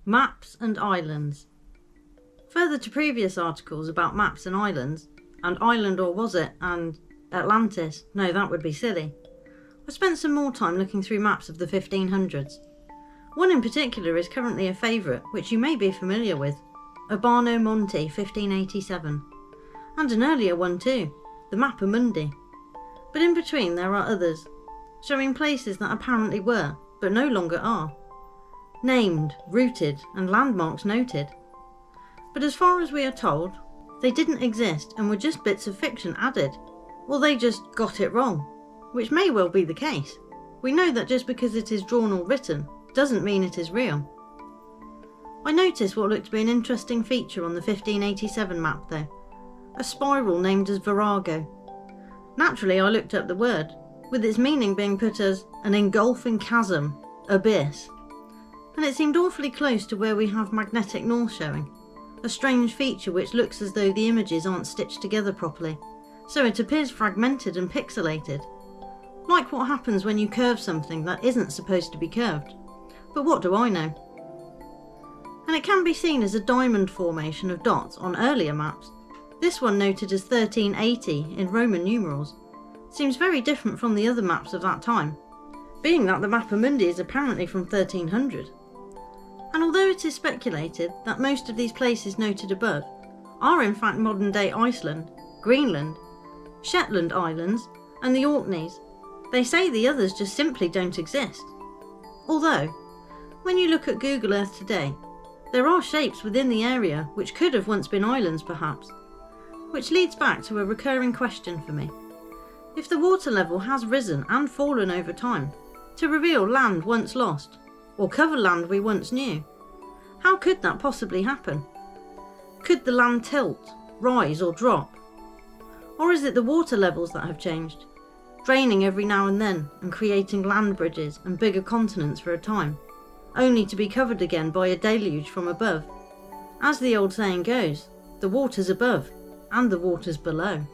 Maps and islands. Further to previous articles about maps and islands, and Ireland or was it, and Atlantis, no that would be silly, I spent some more time looking through maps of the 1500s. One in particular is currently a favourite, which you may be familiar with, Urbano Monti 1587, and an earlier one too, the Mappa Mundi. But in between there are others, showing places that apparently were, but no longer are. Named, routed, and landmarks noted. But as far as we are told, they didn't exist and were just bits of fiction added, or they just got it wrong, which may well be the case. We know that just because it is drawn or written, doesn't mean it is real. I noticed what looked to be an interesting feature on the 1587 map though, a spiral named as Virago. Naturally I looked up the word, with its meaning being put as an engulfing chasm, abyss. And it seemed awfully close to where we have magnetic north showing, a strange feature which looks as though the images aren't stitched together properly, so it appears fragmented and pixelated. Like what happens when you curve something that isn't supposed to be curved. But what do I know? And it can be seen as a diamond formation of dots on earlier maps. This one noted as 1380 in Roman numerals seems very different from the other maps of that time, being that the Mappa Mundi is apparently from 1300. And although it is speculated that most of these places noted above are in fact modern day Iceland, Greenland, Shetland Islands and the Orkneys, they say the others just simply don't exist. Although, when you look at Google Earth today, there are shapes within the area which could have once been islands perhaps, which leads back to a recurring question for me. If the water level has risen and fallen over time to reveal land once lost, or cover land we once knew, how could that possibly happen? Could the land tilt, rise or drop? Or is it the water levels that have changed, draining every now and then and creating land bridges and bigger continents for a time, only to be covered again by a deluge from above? As the old saying goes, the water's above and the water's below.